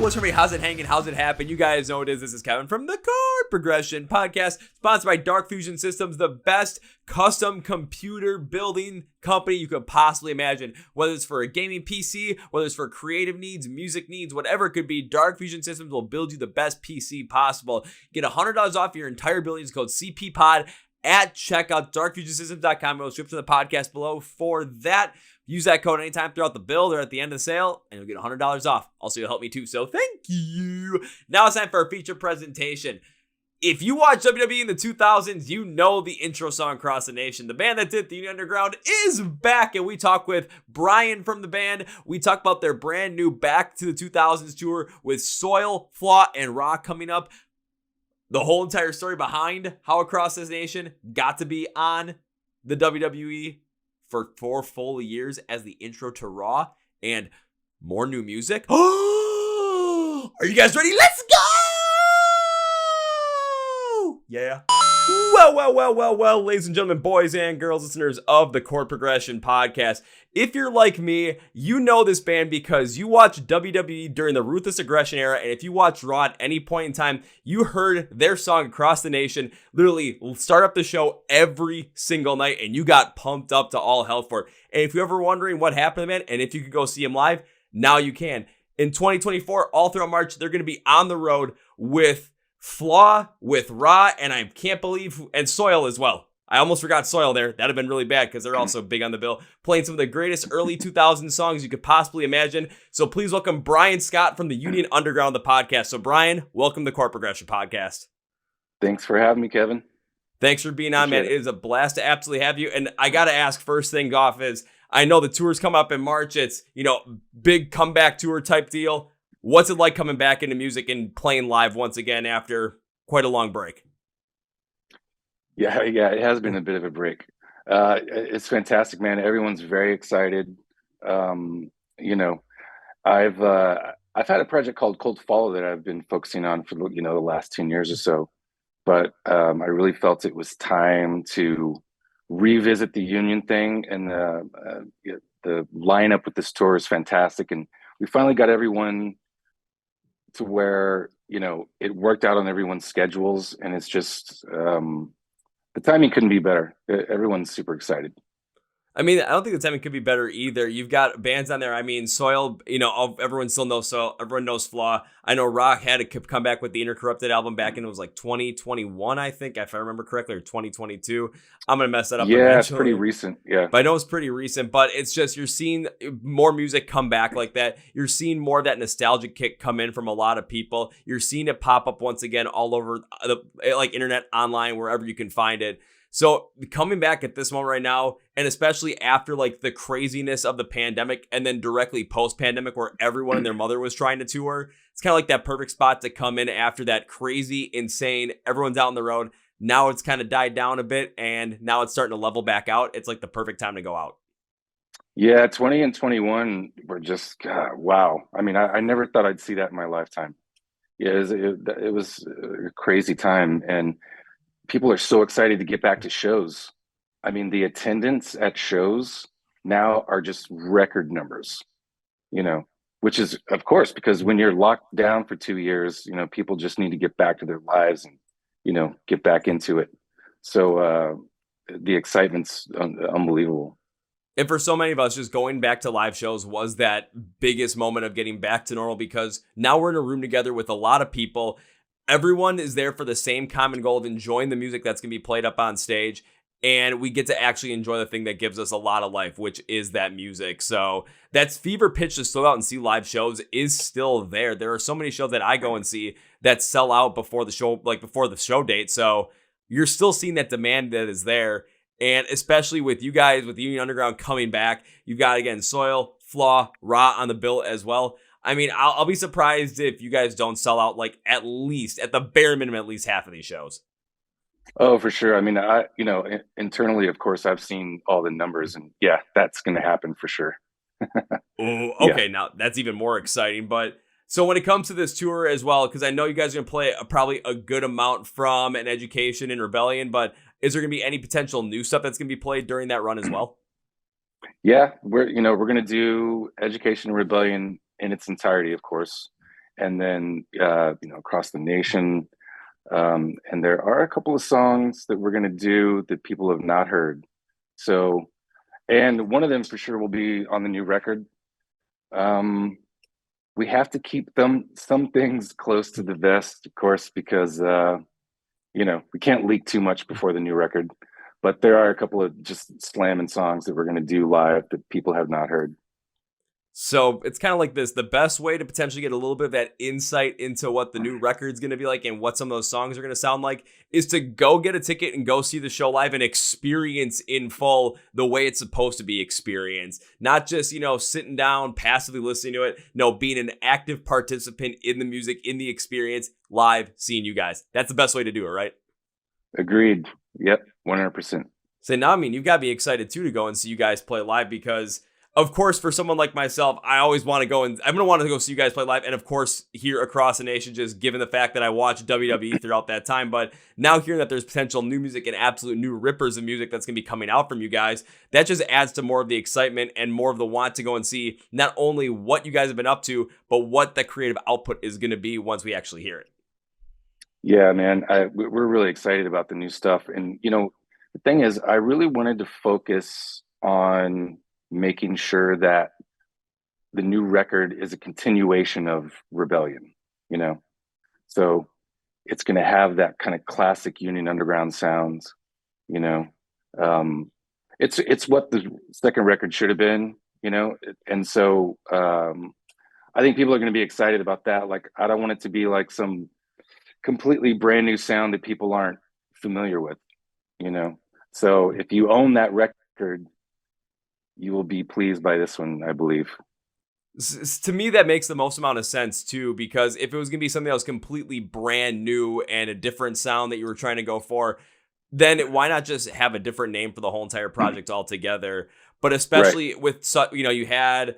what's for me? How's it hanging? How's it happen? You guys know what it is. This is Kevin from the Chord Progression Podcast, sponsored by Dark Fusion Systems, the best custom computer building company you could possibly imagine. Whether it's for a gaming PC, whether it's for creative needs, music needs, whatever it could be, Dark Fusion Systems will build you the best PC possible. Get $100 off your entire building. It's called CPPod at checkout, darkfusionsystems.com. We'll description of the podcast below for that. Use that code anytime throughout the build or at the end of the sale, and you'll get $100 off. Also, you'll help me too, so thank you. Now it's time for our feature presentation. If you watch WWE in the 2000s, you know the intro song Across the Nation. The band that did the Union Underground is back, and we talk with Bryan from the band. We talk about their brand new Back to the 2000s tour with Soil, Flaw, and Raw coming up. The whole entire story behind how Across this Nation got to be on the WWE for 4 full years as the intro to Raw, and more new music. Oh, are you guys ready? Let's go! Yeah. Well, ladies and gentlemen, boys and girls, listeners of the Chord Progression Podcast. If you're like me, you know this band because you watched WWE during the Ruthless Aggression Era, and if you watched Raw at any point in time, you heard their song Across the Nation literally start up the show every single night, and you got pumped up to all hell for it. And if you're ever wondering what happened to them, and if you could go see them live, now you can. In 2024, all throughout March, they're going to be on the road with Flaw, with Raw, and I can't believe, and Soil as well. I almost forgot Soil there. That'd have been really bad because they're also big on the bill, playing some of the greatest early 2000 songs you could possibly imagine. So please welcome Bryan Scott from the Union Underground, the podcast. So Bryan, welcome to the Chord Progression Podcast. Thanks for having me, Kevin. Thanks for being on, man. It is a blast to absolutely have you. And I got to ask, first thing off is, I know the tours come up in March. It's, big comeback tour type deal. What's it like coming back into music and playing live once again after quite a long break? Yeah, it has been a bit of a break. It's fantastic, man. Everyone's very excited. I've had a project called Cold Follow that I've been focusing on for the last 10 years or so, but I really felt it was time to revisit the Union thing, and the lineup with this tour is fantastic, and we finally got everyone to where it worked out on everyone's schedules, and it's just the timing couldn't be better. Everyone's super excited. I mean, I don't think the timing could be better either. You've got bands on there. I mean, Soil, everyone still knows Soil. Everyone knows Flaw. I know Rock had to come back with the Intercorrupted album back in, it was like 2021, I think, if I remember correctly, or 2022. I'm going to mess that up eventually. It's pretty recent, yeah. But I know it's pretty recent, but it's just you're seeing more music come back like that. You're seeing more of that nostalgic kick come in from a lot of people. You're seeing it pop up once again all over the internet, online, wherever you can find it. So coming back at this moment right now, and especially after the craziness of the pandemic and then directly post-pandemic where everyone and their mother was trying to tour, it's kind of like that perfect spot to come in after that crazy, insane, everyone's out on the road. Now it's kind of died down a bit, and now it's starting to level back out. It's like the perfect time to go out. Yeah, 20 and 21 were just, wow. I mean, I never thought I'd see that in my lifetime. Yeah, it was a crazy time, and people are so excited to get back to shows. I mean, the attendance at shows now are just record numbers, which is, of course, because when you're locked down for 2 years, people just need to get back to their lives and, get back into it. So the excitement's unbelievable. And for so many of us, just going back to live shows was that biggest moment of getting back to normal, because now we're in a room together with a lot of people. Everyone is there for the same common goal of enjoying the music that's going to be played up on stage. And we get to actually enjoy the thing that gives us a lot of life, which is that music. So that's fever pitch to slow out and see live shows is still there. There are so many shows that I go and see that sell out before the show, before the show date. So you're still seeing that demand that is there. And especially with you guys, with Union Underground coming back, you've got, again, Soil, Flaw, Raw on the bill as well. I mean, I'll be surprised if you guys don't sell out, at the bare minimum, at least half of these shows. Oh, for sure. I mean, internally, of course, I've seen all the numbers, and yeah, that's going to happen for sure. Oh, okay. Yeah. Now that's even more exciting. But so when it comes to this tour as well, because I know you guys are going to play probably a good amount from An Education and Rebellion, but is there going to be any potential new stuff that's going to be played during that run as well? Yeah, we're going to do Education and Rebellion in its entirety, of course. and then across the nation. And there are a couple of songs that we're going to do that people have not heard. So, and one of them for sure will be on the new record. We have to keep some things close to the vest, of course, because we can't leak too much before the new record. But there are a couple of just slamming songs that we're going to do live that people have not heard. So it's kind of like this. The best way to potentially get a little bit of that insight into what the new record's going to be like and what some of those songs are going to sound like is to go get a ticket and go see the show live and experience in full the way it's supposed to be experienced. Not just, sitting down, passively listening to it. No, being an active participant in the music, in the experience, live, seeing you guys. That's the best way to do it, right? Agreed. Yep, 100%. So now, you've got to be excited too to go and see you guys play live because, of course, for someone like myself, I always want to go and I'm going to want to go see you guys play live. And of course, here across the nation, just given the fact that I watched WWE throughout that time. But now hearing that there's potential new music and absolute new rippers of music that's going to be coming out from you guys, that just adds to more of the excitement and more of the want to go and see not only what you guys have been up to, but what the creative output is going to be once we actually hear it. Yeah, man, we're really excited about the new stuff. And, the thing is, I really wanted to focus on making sure that the new record is a continuation of Rebellion, so it's going to have that kind of classic Union Underground sounds, it's what the second record should have been, and so I think people are going to be excited about that. Like, I don't want it to be like some completely brand new sound that people aren't familiar with, so if you own that record, you will be pleased by this one, I believe. To me, that makes the most amount of sense, too, because if it was going to be something that was completely brand new and a different sound that you were trying to go for, then why not just have a different name for the whole entire project altogether? But especially with, you had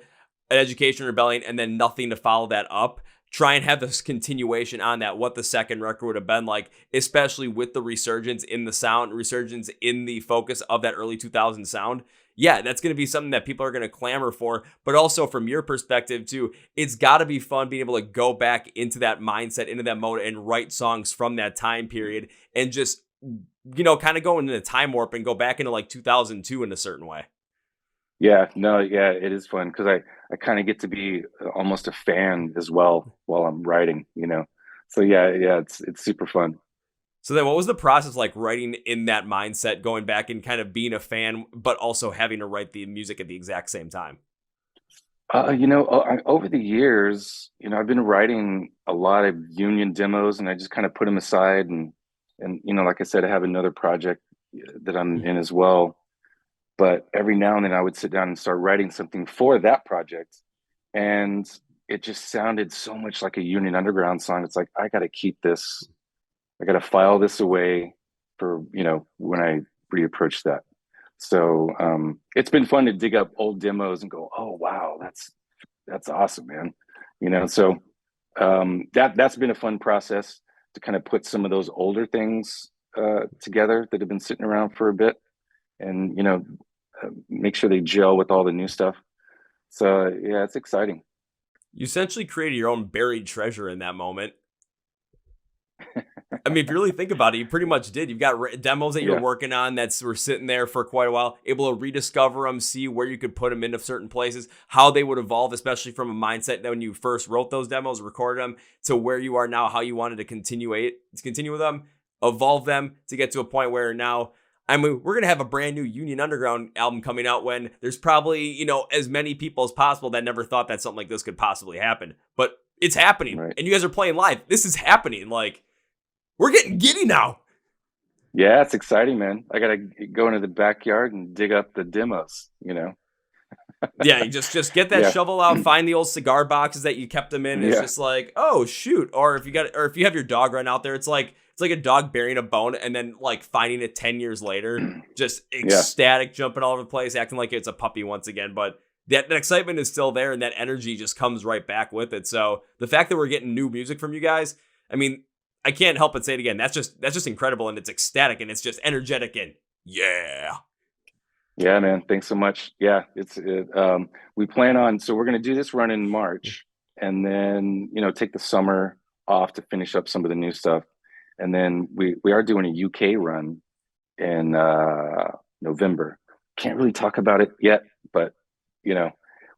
an Education Rebellion and then nothing to follow that up. Try and have this continuation on that, what the second record would have been like, especially with the resurgence in the sound, resurgence in the focus of that early 2000s sound. Yeah, that's going to be something that people are going to clamor for. But also from your perspective, too, it's got to be fun being able to go back into that mindset, into that mode, and write songs from that time period and just, kind of go into the time warp and go back into like 2002 in a certain way. Yeah, it is fun because I kind of get to be almost a fan as well while I'm writing, So yeah, it's super fun. So then what was the process like writing in that mindset, going back and kind of being a fan, but also having to write the music at the exact same time? Over the years, I've been writing a lot of Union demos and I just kind of put them aside and like I said, I have another project that I'm in as well. But every now and then I would sit down and start writing something for that project. And it just sounded so much like a Union Underground song. It's like, I got to keep this. I got to file this away for, when I reapproach that. So it's been fun to dig up old demos and go, oh, wow, that's awesome, man. So that's been a fun process to kind of put some of those older things together that have been sitting around for a bit and, make sure they gel with all the new stuff. So yeah, it's exciting. You essentially created your own buried treasure in that moment. If you really think about it, you pretty much did. You've got demos that you're working on were sitting there for quite a while, able to rediscover them, see where you could put them into certain places, how they would evolve, especially from a mindset that when you first wrote those demos, recorded them, to where you are now, how you wanted to continue with them, evolve them to get to a point where now, we're going to have a brand new Union Underground album coming out when there's probably, as many people as possible that never thought that something like this could possibly happen. But it's happening. Right. And you guys are playing live. This is happening. Like, we're getting giddy now. Yeah, it's exciting, man. I got to go into the backyard and dig up the demos, Yeah, you just get that shovel out, find the old cigar boxes that you kept them in. It's just like, oh shoot. Or if you have your dog run out there, it's like a dog burying a bone and then like finding it 10 years later, just ecstatic, jumping all over the place, acting like it's a puppy once again. But that excitement is still there and that energy just comes right back with it. So the fact that we're getting new music from you guys, I can't help but say it again. That's just incredible and it's ecstatic and it's just energetic and yeah. Yeah, man. Thanks so much. Yeah, we plan on, so we're going to do this run in March and then take the summer off to finish up some of the new stuff, and then we are doing a UK run in November. Can't really talk about it yet, but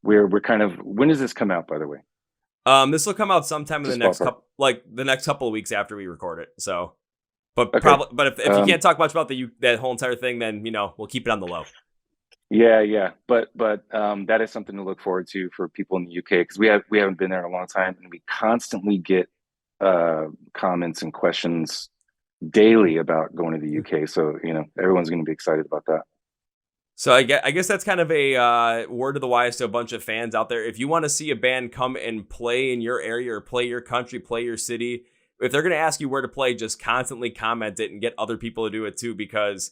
we're kind of. When does this come out, by the way? This will come out sometime in the Just next ballpark. couple of weeks after we record it. So, but Okay. probably, but if you can't talk much about that whole entire thing, then we'll keep it on the low. Yeah. But that is something to look forward to for people in the UK, because we haven't been there in a long time, and we constantly get comments and questions daily about going to the UK. So everyone's going to be excited about that. So I guess that's kind of a word of the wise to a bunch of fans out there. If you want to see a band come and play in your area or play your country, play your city, if they're going to ask you where to play, just constantly comment it and get other people to do it too, because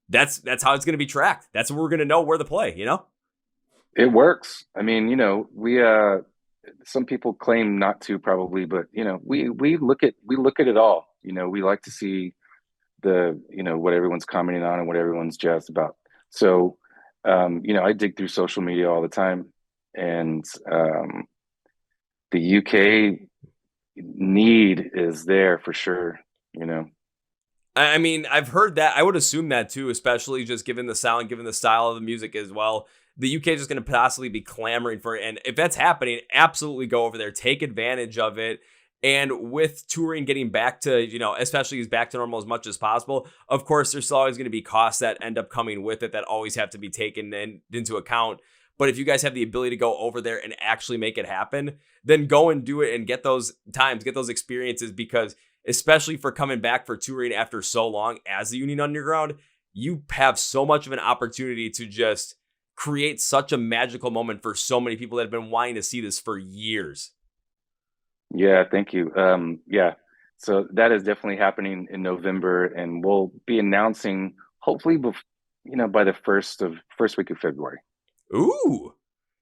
that's how it's going to be tracked. That's where we're going to know where to play, It works. I mean, we some people claim not to, probably, but we look at it all. We like to see the what everyone's commenting on and what everyone's jazzed about. So I dig through social media all the time, and the UK need is there for sure. I mean, I've heard that. I would assume that too, especially just given the sound, given the style of the music as well. The UK is just going to possibly be clamoring for it. And if that's happening, absolutely go over there, take advantage of it. And with touring getting back to, especially is back to normal as much as possible, of course, there's always going to be costs that end up coming with it that always have to be taken into account. But if you guys have the ability to go over there and actually make it happen, then go and do it and get those times, get those experiences, because especially for coming back for touring after so long as the Union Underground, you have so much of an opportunity to just create such a magical moment for so many people that have been wanting to see this for years. Yeah, thank you. Yeah, so that is definitely happening in November, and we'll be announcing hopefully, by the first week of February. Ooh!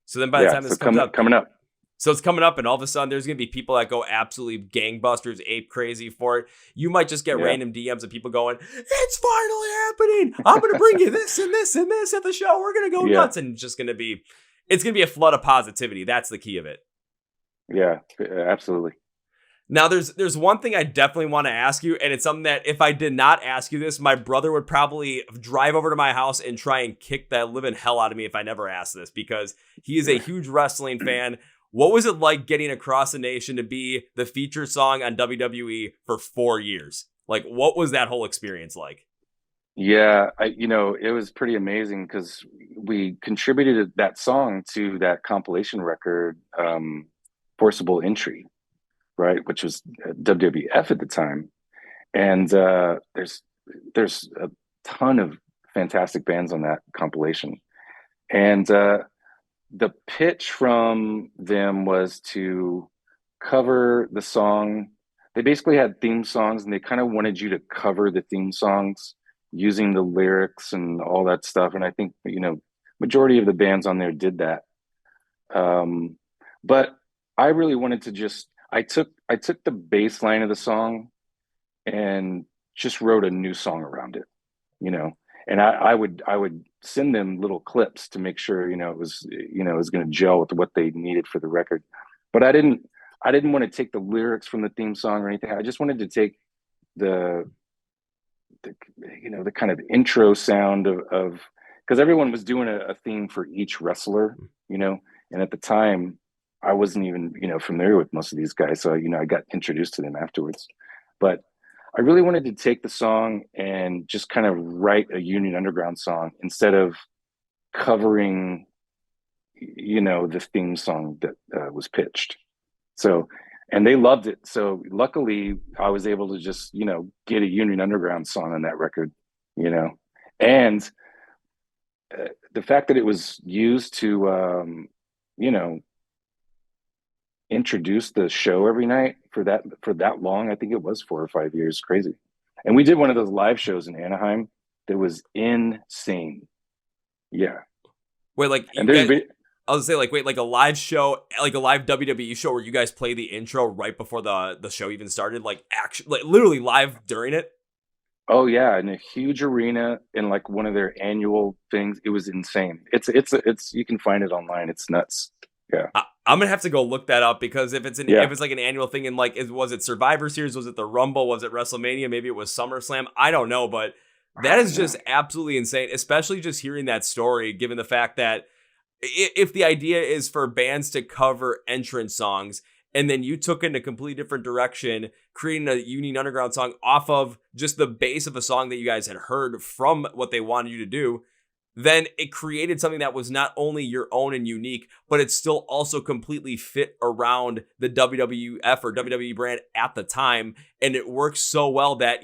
So then by the time this comes up, coming up. So it's coming up, and all of a sudden there's going to be people that go absolutely gangbusters, ape crazy for it. You might just get random DMs of people going, "It's finally happening! I'm going to bring you this and this and this at the show. We're going to go nuts!" And it's going to be a flood of positivity. That's the key of it. Yeah, absolutely. Now, there's one thing I definitely want to ask you, and it's something that if I did not ask you this, my brother would probably drive over to my house and try and kick the living hell out of me if I never asked this, because he is a huge wrestling fan. What was it like getting Across the Nation to be the featured song on WWE for 4 years? Like, what was that whole experience like? Yeah, it was pretty amazing, because we contributed that song to that compilation record, Forcible Entry, right, which was WWF at the time. And there's a ton of fantastic bands on that compilation. And the pitch from them was to cover the song. They basically had theme songs, and they kind of wanted you to cover the theme songs using the lyrics and all that stuff. And I think, majority of the bands on there did that. But I really wanted to I took the bass line of the song and just wrote a new song around it, and I would send them little clips to make sure it was going to gel with what they needed for the record. But I didn't want to take the lyrics from the theme song or anything. I just wanted to take the kind of intro sound of because everyone was doing a theme for each wrestler, and at the time I wasn't even familiar with most of these guys, so I got introduced to them afterwards. But I really wanted to take the song and just kind of write a Union Underground song instead of covering, the theme song that was pitched. So, and they loved it. So luckily I was able to just, get a Union Underground song on that record, and the fact that it was used to, introduce the show every night for that long. I think it was 4 or 5 years. Crazy. And we did one of those live shows in Anaheim that was insane. Yeah. Wait, like, and I was gonna say, like a live show, like a live WWE show where you guys play the intro right before the show even started, like actually, like literally live during it. Oh yeah, in a huge arena in like one of their annual things. It was insane. It's you can find it online. It's nuts. Yeah. I'm gonna have to go look that up because if it's Yeah. if it's like an annual thing and like was it Survivor Series, was it the Rumble, was it WrestleMania, maybe it was SummerSlam, I don't know, but that is just absolutely insane, especially just hearing that story, given the fact that if the idea is for bands to cover entrance songs and then you took in a completely different direction, creating a Union Underground song off of just the base of a song that you guys had heard from what they wanted you to do, then it created something that was not only your own and unique, but it still also completely fit around the WWF or WWE brand at the time. And it works so well that,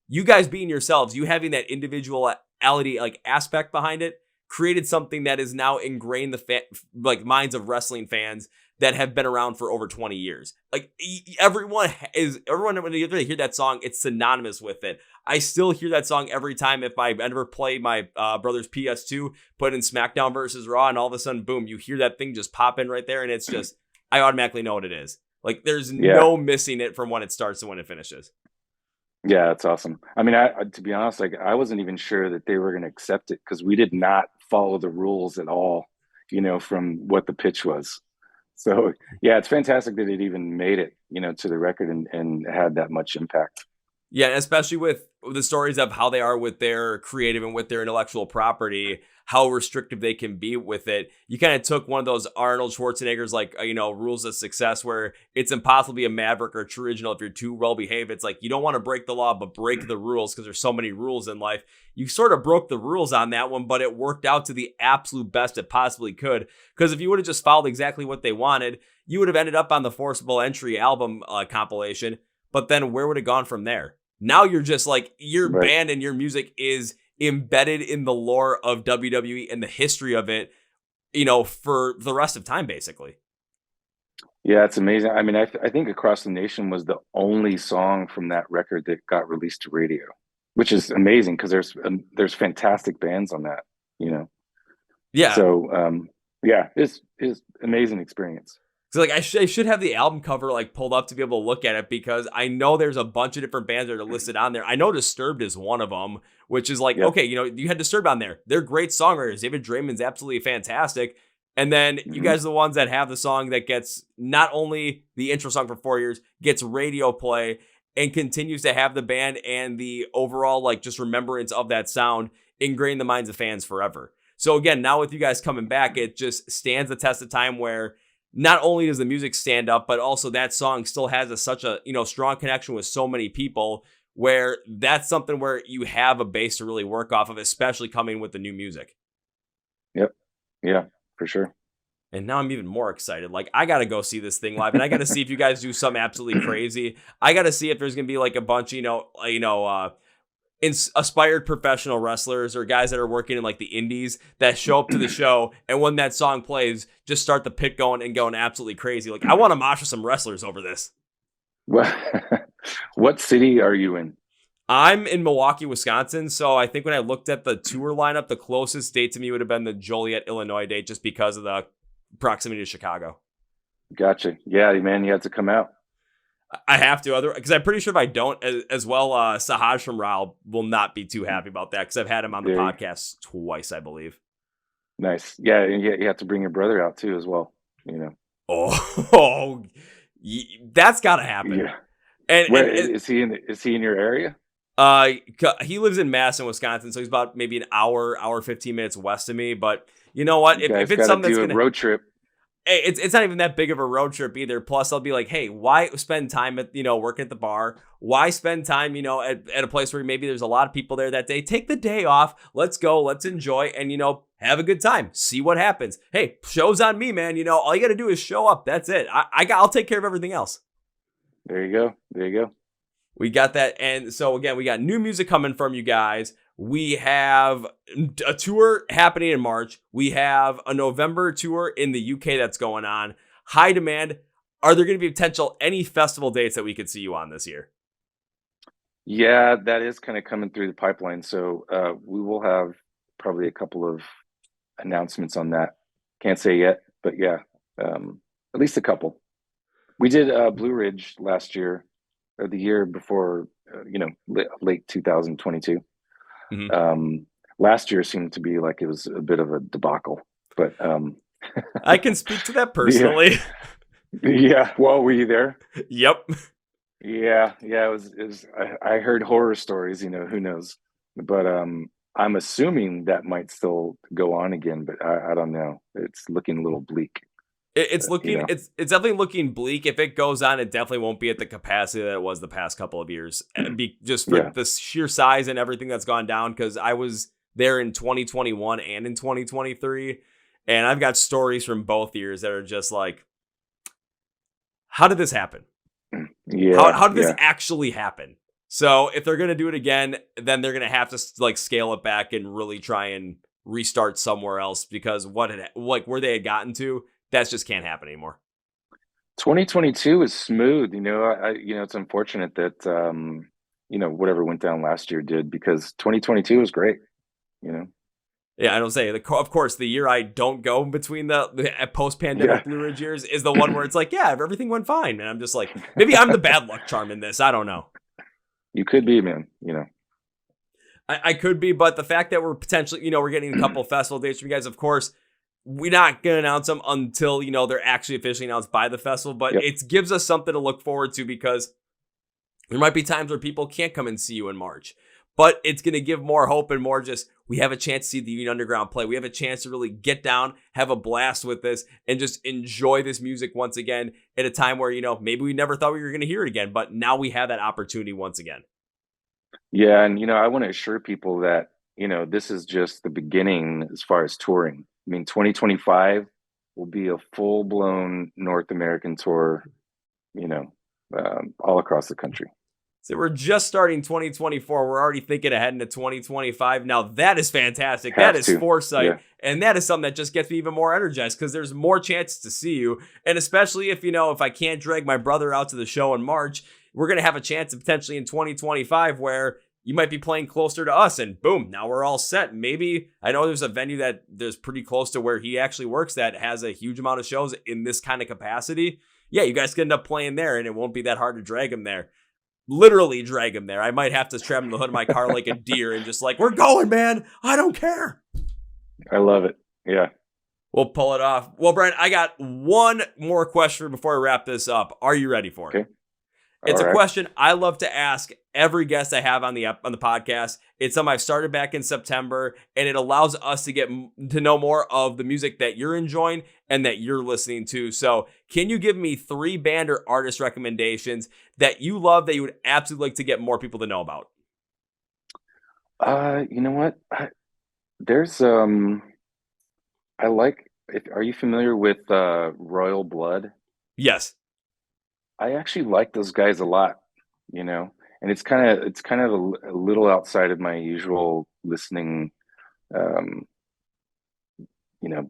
you guys being yourselves, you having that individuality like aspect behind it, created something that is now ingrained the minds of wrestling fans that have been around for over 20 years. Like everyone when you hear that song, it's synonymous with it. I still hear that song every time if I ever play my brother's PS2, put in SmackDown versus Raw, and all of a sudden, boom, you hear that thing just pop in right there, and it's just, I automatically know what it is. Like there's no missing it from when it starts to when it finishes. Yeah, that's awesome. I mean, to be honest, like I wasn't even sure that they were going to accept it because we did not follow the rules at all, from what the pitch was. So yeah, it's fantastic that it even made it, to the record and had that much impact. Yeah, especially with the stories of how they are with their creative and with their intellectual property, how restrictive they can be with it. You kind of took one of those Arnold Schwarzenegger's rules of success where it's impossible to be a maverick or true original if you're too well behaved. It's like you don't want to break the law, but break the rules because there's so many rules in life. You sort of broke the rules on that one, but it worked out to the absolute best it possibly could. Because if you would have just followed exactly what they wanted, you would have ended up on the Forcible Entry album compilation. But then where would it gone from there? Now you're just like your band and your music is embedded in the lore of WWE and the history of it, for the rest of time, basically. Yeah, it's amazing. I mean, I think Across the Nation was the only song from that record that got released to radio, which is amazing because there's fantastic bands on that, Yeah. So it's amazing experience. So I should have the album cover pulled up to be able to look at it because I know there's a bunch of different bands that are listed on there. I know Disturbed is one of them, which is okay, you had Disturbed on there. They're great songwriters. David Draymond's absolutely fantastic. And then you guys are the ones that have the song that gets not only the intro song for 4 years, gets radio play and continues to have the band and the overall just remembrance of that sound ingrained in the minds of fans forever. So again, now with you guys coming back, it just stands the test of time where not only does the music stand up, but also that song still has such a strong connection with so many people where that's something where you have a base to really work off of, especially coming with the new music. Yep. Yeah, for sure. And now I'm even more excited. I got to go see this thing live and I got to see if you guys do something absolutely crazy. I got to see if there's going to be a bunch, aspired professional wrestlers or guys that are working in the indies that show up to the show, and when that song plays, just start the pit going and going absolutely crazy. I want to mosh with some wrestlers over this. What city are you in? I'm in Milwaukee, Wisconsin. So I think when I looked at the tour lineup, the closest date to me would have been the Joliet, Illinois date, just because of the proximity to Chicago. Gotcha. Yeah, man, you have to come out. I have to, because I'm pretty sure if I don't, as well, Sahaj from Raw will not be too happy about that because I've had him on the podcast twice, I believe. Nice. Yeah, and you have to bring your brother out too, as well. That's got to happen. Yeah. And is he in your area? He lives in Madison, Wisconsin, so he's about maybe an hour 15 minutes west of me. But you know what? If it's something that's a road trip. Hey, it's not even that big of a road trip either. Plus, I'll be like, hey, why spend time at, working at the bar? Why spend time, at a place where maybe there's a lot of people there that day? Take the day off. Let's go. Let's enjoy and, have a good time. See what happens. Hey, show's on me, man. All you got to do is show up. That's it. I'll take care of everything else. There you go. We got that. And so, again, we got new music coming from you guys. We have a tour happening in March. We have a November tour in the UK that's going on. High demand. Are there going to be any festival dates that we could see you on this year? Yeah, that is kind of coming through the pipeline. So we will have probably a couple of announcements on that. Can't say yet, but yeah, at least a couple. We did Blue Ridge last year, or the year before, late 2022. Mm-hmm. Last year seemed to be like it was a bit of a debacle, but I can speak to that Yeah. personally. Yeah. Well, were you there? Yep. Yeah. Yeah. I heard horror stories, who knows? But I'm assuming that might still go on again, but I don't know. It's looking a little bleak, It's you looking know? it's definitely looking bleak. If it goes on, it definitely won't be at the capacity that it was the past couple of years. Just for Yeah. the sheer size and everything that's gone down. Because I was there in 2021 and in 2023, and I've got stories from both years that are just like, how did this happen? Yeah. How did this Yeah. actually happen? So if they're gonna do it again, then they're gonna have to like scale it back and really try and restart somewhere else, because where they had gotten to, that just can't happen anymore. 2022 is smooth. It's unfortunate that, whatever went down last year did, because 2022 was great, you know? Yeah, I don't say. Of course, the year I don't go between the Yeah. post-pandemic Blue Ridge years is the one where it's like, yeah, everything went fine, and I'm just like, maybe I'm the bad luck charm in this. I don't know. You could be, man. I could be, but the fact that we're potentially, we're getting a couple festival dates from you guys, of course, we're not going to announce them until, they're actually officially announced by the festival, but Yep. it gives us something to look forward to, because there might be times where people can't come and see you in March, but it's going to give more hope and more just, we have a chance to see the Union Underground play. We have a chance to really get down, have a blast with this, and just enjoy this music once again at a time where, maybe we never thought we were going to hear it again, but now we have that opportunity once again. Yeah, and I want to assure people that, this is just the beginning as far as touring. I mean, 2025 will be a full-blown North American tour, all across the country. So we're just starting 2024. We're already thinking ahead into 2025. Now that is fantastic. That Have is to. foresight. Yeah. And that is something that just gets me even more energized, because there's more chances to see you. And especially if, if I can't drag my brother out to the show in March, we're going to have a chance potentially in 2025 where you might be playing closer to us, and boom, now we're all set. Maybe, I know there's a venue that there's pretty close to where he actually works that has a huge amount of shows in this kind of capacity. Yeah, you guys can end up playing there, and it won't be that hard to drag him there. Literally drag him there. I might have to strap him to the hood of my car like a deer and just like, we're going, man. I don't care. I love it. Yeah. We'll pull it off. Well, Bryan, I got one more question before we wrap this up. Are you ready for it? Okay. It's All a right. question I love to ask every guest I have on the podcast. It's something I've started back in September, and it allows us to get to know more of the music that you're enjoying and that you're listening to. So can you give me 3 band or artist recommendations that you love that you would absolutely like to get more people to know about? You know what? There's are you familiar with Royal Blood? Yes. I actually like those guys a lot, and it's kind of a little outside of my usual listening, um,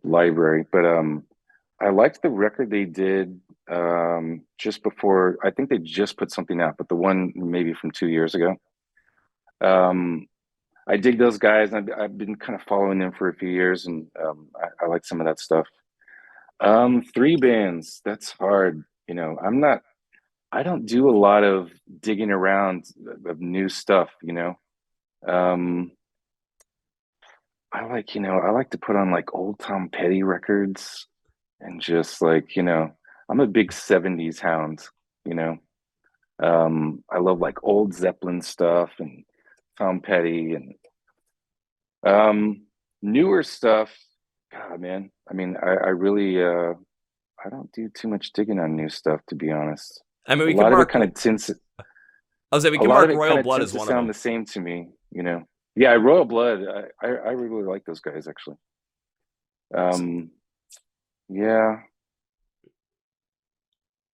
library. But I liked the record they did just before. I think they just put something out, but the one maybe from 2 years ago. Um, I dig those guys. I've been kind of following them for a few years, and I like some of that stuff. 3 bands. That's hard. I don't do a lot of digging around of new stuff. Um, I like to put on like old Tom Petty records and just like, I'm a big 70s hound, you know. I love like old Zeppelin stuff and Tom Petty and newer stuff. God, man. I mean, I really I don't do too much digging on new stuff, to be honest. I mean, A lot of it kind of tends we a can lot of mark it Royal kind of Blood tends as to one of sound them. the same to me. Yeah, Royal Blood. I really like those guys actually. Yeah,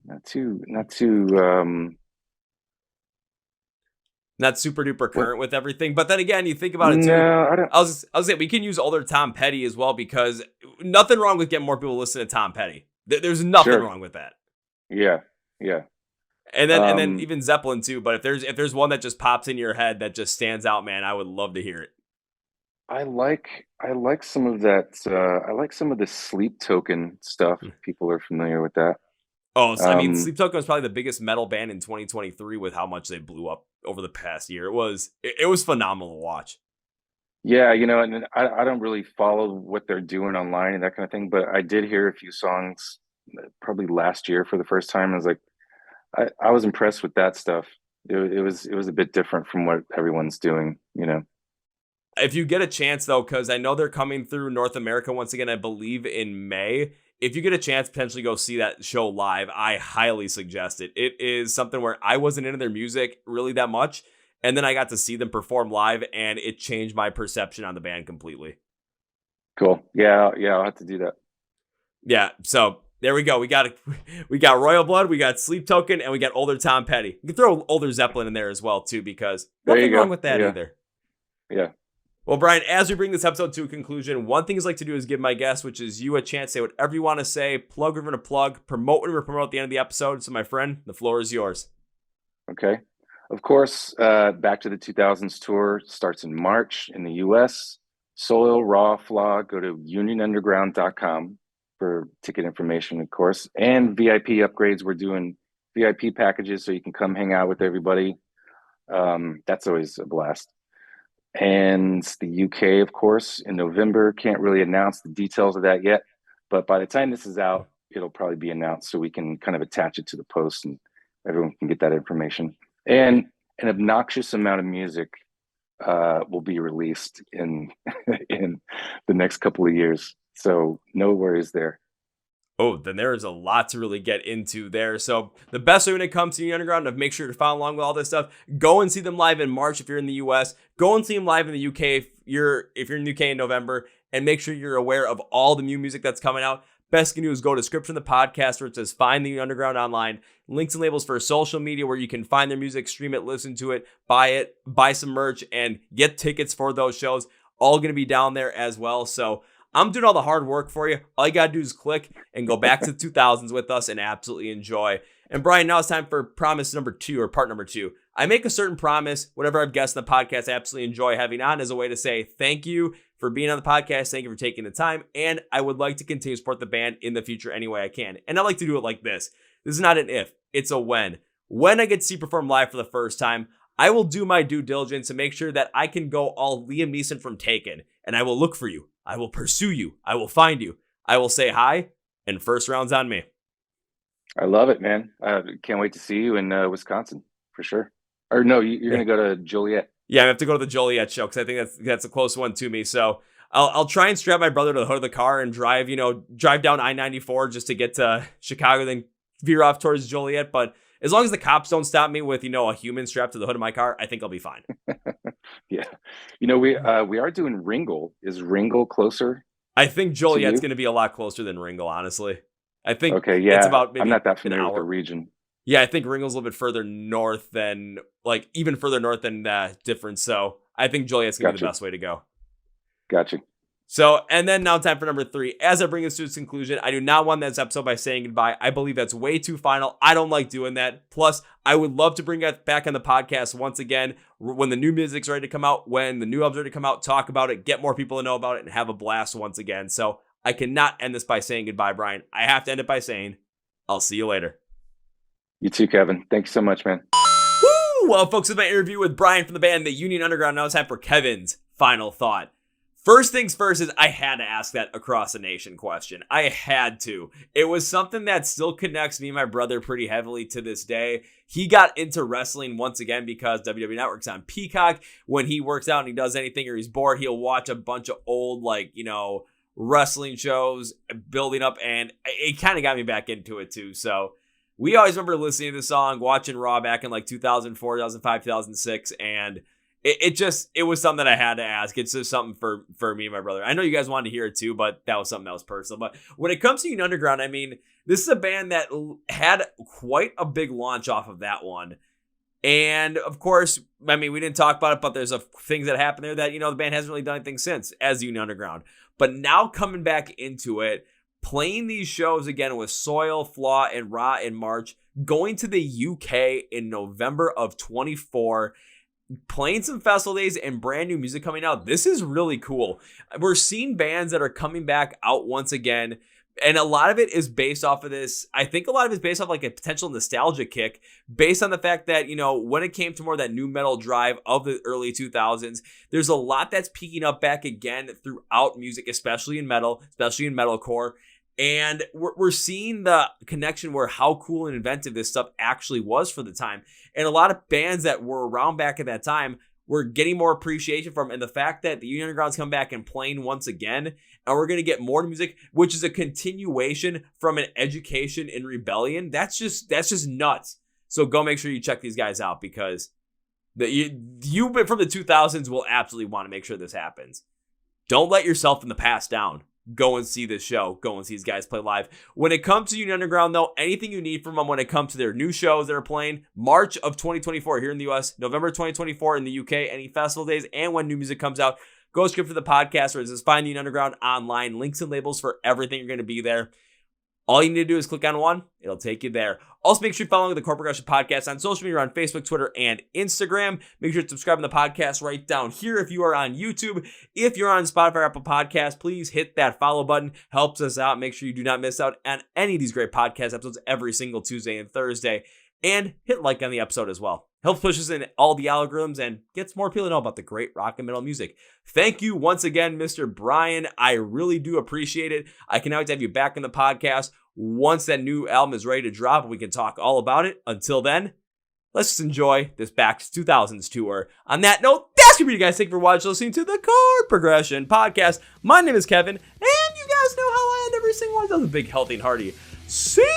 not too. Not super duper What? current with everything. But then again, you think about it too. No, I don't. I was saying we can use older Tom Petty as well, because nothing wrong with getting more people to listen to Tom Petty. There's nothing Sure. wrong with that. Yeah, yeah. And then Um, even Zeppelin too. But if there's one that just pops in your head that just stands out, man, I would love to hear it. I like some of that. I like some of the Sleep Token stuff. If people are familiar with that. Oh, so, I mean, Um, Sleep Token was probably the biggest metal band in 2023 with how much they blew up over the past year. It was phenomenal to watch. Yeah, and I don't really follow what they're doing online and that kind of thing, but I did hear a few songs probably last year for the first time. I was like, I was impressed with that stuff. It was a bit different from what everyone's doing. If you get a chance though, because I know they're coming through North America once again, I believe in May. If you get a chance, potentially go see that show live, I highly suggest it. It is something where I wasn't into their music really that much, and then I got to see them perform live, and it changed my perception on the band completely. Cool. Yeah, yeah, I'll have to do that. Yeah, so there we go. We got Royal Blood, we got Sleep Token, and we got older Tom Petty. You can throw older Zeppelin in there as well too, because nothing wrong with that either. Yeah. Well, Bryan, as we bring this episode to a conclusion, one thing I like to do is give my guests, which is you, a chance to say whatever you want to say, plug whatever to plug, promote whatever to promote at the end of the episode. So, my friend, the floor is yours. Okay. Of course, Back to the 2000s tour starts in March in the US. Soil, Raw, Flaw, go to unionunderground.com for ticket information, of course, and VIP upgrades. We're doing VIP packages so you can come hang out with everybody. That's always a blast. And the UK, of course, in November. Can't really announce the details of that yet, but by the time this is out, it'll probably be announced so we can kind of attach it to the post and everyone can get that information. And an obnoxious amount of music will be released in in the next couple of years. So no worries there. Oh, then there is a lot to really get into there. So the best way when it comes to the underground, to make sure to follow along with all this stuff, go and see them live in March if you're in the US. Go and see them live in the UK if you're in the UK in November, and make sure you're aware of all the new music that's coming out. Best you can do is go to description of the podcast where it says find the underground online, links and labels for social media where you can find their music, stream it, listen to it, buy some merch, and get tickets for those shows. All going to be down there as well. So I'm doing all the hard work for you. All you got to do is click and go back to the 2000s with us and absolutely enjoy. And Bryan, now it's time for promise number 2, or part number 2. I make a certain promise whenever I've guests on the podcast I absolutely enjoy having on, as a way to say thank you for being on the podcast. Thank you for taking the time. And I would like to continue to support the band in the future any way I can. And I like to do it like this. This is not an if, it's a when. When I get to see you perform live for the first time, I will do my due diligence to make sure that I can go all Liam Neeson from Taken. And I will look for you. I will pursue you. I will find you. I will say hi, and first round's on me. I love it, man. Can't wait to see you in Wisconsin for sure. Or no, you're going to go to Joliet. Yeah, I have to go to the Joliet show because I think that's a close one to me. So I'll try and strap my brother to the hood of the car and drive down I-94 just to get to Chicago, then veer off towards Joliet. But as long as the cops don't stop me with, a human strapped to the hood of my car, I think I'll be fine. Yeah. We are doing Ringel. Is Ringel closer? I think Joliet's going to be a lot closer than Ringel, honestly. I think it's about maybe I'm not that familiar with the region. Yeah, I think Ringel's a little bit further north than, even further north than that difference. So I think Joliet's going to be the best way to go. Gotcha. So, and then now time for number 3. As I bring this to its conclusion, I do not want this episode by saying goodbye. I believe that's way too final. I don't like doing that. Plus, I would love to bring it back on the podcast once again when the new music's ready to come out, when the new album's ready to come out, talk about it, get more people to know about it, and have a blast once again. So I cannot end this by saying goodbye, Bryan. I have to end it by saying, I'll see you later. You too, Kevin. Thanks so much, man. Woo! Well, folks, with my interview with Bryan from the band The Union Underground, now it's time for Kevin's final thought. First things first is I had to ask that across the nation question. I had to. It was something that still connects me and my brother pretty heavily to this day. He got into wrestling once again because WWE Network's on Peacock. When he works out and he does anything or he's bored, he'll watch a bunch of old, wrestling shows building up, and it kind of got me back into it too. So we always remember listening to the song, watching Raw back in 2004, 2005, 2006, and it was something that I had to ask. It's just something for me and my brother. I know you guys wanted to hear it too, but that was something that was personal. But when it comes to Union Underground, I mean, this is a band that had quite a big launch off of that one. And of course, I mean, we didn't talk about it, but there's things that happened there that, the band hasn't really done anything since as Union Underground. But now coming back into it, playing these shows again with Soil, Flaw, and Raw in March, going to the UK in November of 24, playing some festival days and brand new music coming out. This is really cool. We're seeing bands that are coming back out once again, And a lot of it is based off of this. I think a lot of it is based off like a potential nostalgia kick based on the fact that, when it came to more of that new metal drive of the early 2000s, there's a lot that's peaking up back again throughout music, especially in metal, especially in metalcore. And we're seeing the connection where how cool and inventive this stuff actually was for the time. And a lot of bands that were around back at that time we're getting more appreciation from. And the fact that the Union Underground's come back and playing once again, and we're going to get more music, which is a continuation from an education in rebellion. That's just nuts. So go make sure you check these guys out, because you from the 2000s will absolutely want to make sure this happens. Don't let yourself in the past down. Go and see this show. Go and see these guys play live. When it comes to Union Underground, though, anything you need from them when it comes to their new shows that are playing, March of 2024 here in the US, November 2024 in the UK, any festival days, and when new music comes out, go script for the podcast, or just find Union Underground online. Links and labels for everything are going to be there. All you need to do is click on one. It'll take you there. Also, make sure you follow the Chord Progression Podcast on social media, on Facebook, Twitter, and Instagram. Make sure to subscribe to the podcast right down here if you are on YouTube. If you're on Spotify or Apple Podcasts, please hit that follow button. Helps us out. Make sure you do not miss out on any of these great podcast episodes every single Tuesday and Thursday. And hit like on the episode as well. Helps push us in all the algorithms and gets more people to know about the great rock and metal music. Thank you once again, Mr. Bryan. I really do appreciate it. I cannot wait to have you back in the podcast once that new album is ready to drop and we can talk all about it. Until then, let's just enjoy this Back to 2000s tour. On that note, that's going to be you guys. Thank you for watching, listening to the Chord Progression Podcast. My name is Kevin, and you guys know how I end every single one of those. A big, healthy, and hearty. See